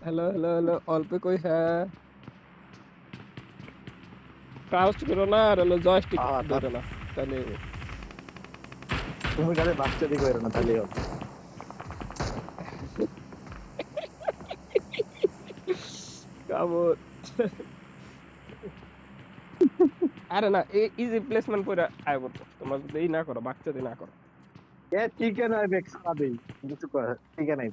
Hello hello hello অল্প কই হ্যাঁ ক্রাউচ করো না আর হলো জয়স্টিক ধরে না তাহলে তুমি কালে বাচ্চা দিকে এর না তাহলে হবে কামড় আরে না ইজি প্লেসমেন্ট করে আয় করতো তোমরা যদি এই না করো বাচ্চা দিয়ে না করো এ চিকেন আর বেক খাবে কিছু কর চিকেন আই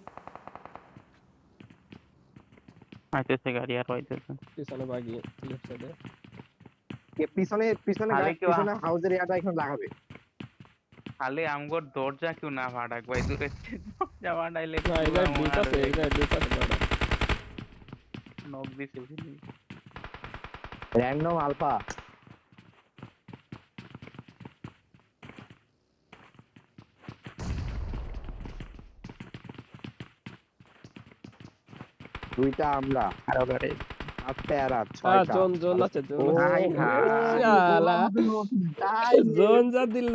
আইতেছে গাড়ি আর হইতেছে পিছনে বাগি লেফট সাইডে কে পিছনে পিছনে খালি কেউ পিছনে হাউজের ইয়াটা এখন লাগাবে খালি আমগর দরজা কেউ না ফাটাক ভাই দূরে দরজা ফাটাইলে না এটা ডিটাছে এটা ডিটাছে দাদা নক দিছে ফিলি র‍্যান্ডম আলফা দুইটা আমরা আরো গাড়ি প্যারা হ্যাঁ ছয়টা জোন জোন আছে জোন হাই হাই শালা জোন যা দিল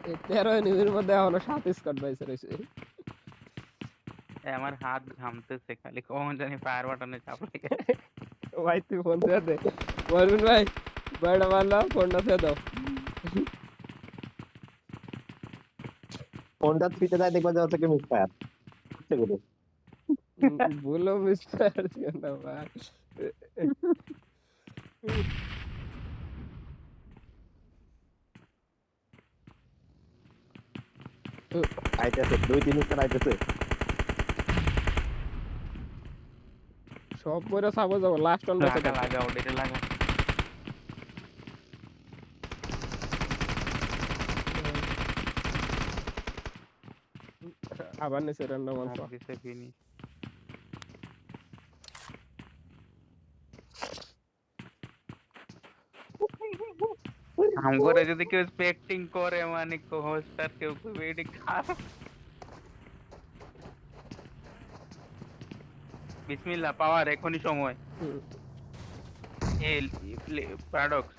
এই 13 এনিমির মধ্যে এখনো 7 স্কোয়াড বাইসে রয়েছে আমার হাত ঘামতেছে খালি কখন জানি ফায়ার বাটনে চাপ লেগে ভাই তুই ফোন দিয়ে দে বলবেন ভাই বড় वाला ফোনটা দিয়ে দাও ফোনটা থ্রিতে যায় দেখবা যে হচ্ছে কি মিসফায়ার হচ্ছে গুলো বলো মিস্টার না ভাই আইতেছে দুই তিন স্থান আইতেছে সব বইরা সাবো যাবো লাস্ট অন লাগা লাগা ওটা লাগা আবার নিচে র্যান্ডম নক আলফা দিছে ফিনি আমগরে যদি কেউ স্পেক্টিং করে মানে হোস্টার কেউ কইবে খারাপ বিসমিল্লাহ পাওয়ার এখনই সময় এই প্যারাডক্স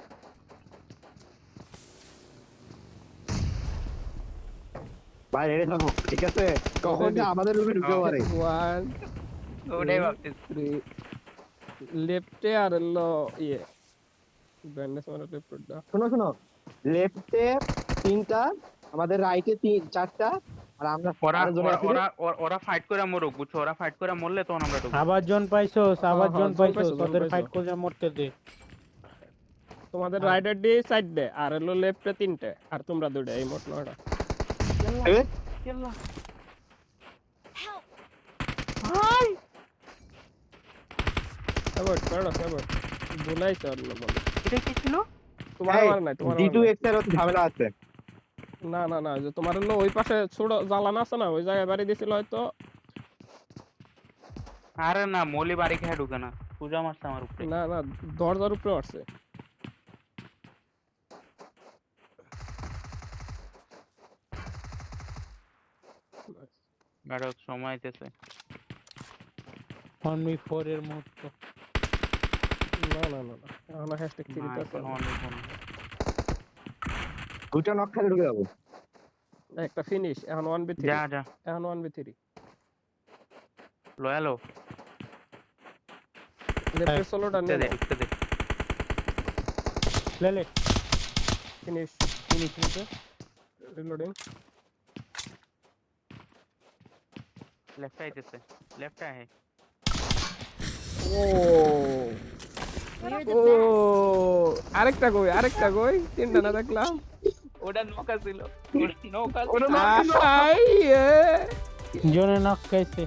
ভাই রেডি থাকো ঠিক আছে কখন যে আমাদের রুমে ঢুকে পারে 1 ওটাই ভাবতেছি 3 লেফটে আর হলো ইয়ে ব্যান্ডেজ মারা লেফটটা শোনো শোনো লেফটে তিনটা আমাদের রাইটে তিন চারটা আর আমরা ওরা আরো জোরে আছি রে। ওরা ফাইট করে মরুক বুঝছো ওরা ফাইট করে মরলে তখন আমরা ঢুকবো আবার জন পাইছোস আবার হ্যাঁ, জন জন পাইছোস পাইছো, জন ওদের পাইছো। ফাইট করে মরতে দে তোমাদের রাইডার দিয়ে সাইড দে আর হলো লেফটে তিনটে আর তোমরা দুটো এই মোট নয়টা এ, কেল্লা অ্যাভয়েড করো অ্যাভয়েড ভুলাইছো আর বলো এটা কি ছিল তোমার এই, মার নাই তোমার D2X এর হচ্ছে ঝামেলা আছে না না না যে তোমার হলো ওই পাশে ছোট জ্বালান আছে না ওই জায়গায় বাড়ি দিছিল হয়তো আরে না মলি বাড়ি খেয়ে ঢুকে না পূজা মারছে আমার উপরে না না দরজার উপরে আসছে গাড়ি সময় আইতেছে 1v4 এর মুহূর্ত না না না না এখন হ্যাশট্যাগ থ্রি তো আছে দুইটা নক খেলে ঢুকে যাবো একটা ফিনিশ এখন 1v3 যা যা এখন 1v3 লয়ালো লেফটের সোলোটা ঢুকতে নিয়ে দে ঢুকতে দে লেলে ফিনিশ নিতে রিলোডিং লেফট আইতেছে লেফট আহে ও ও আরেকটা কই তিনটা না দেখলাম ওটা নৌকা ছিল নৌকা ওটা আইয়ে জনে নক খাইছে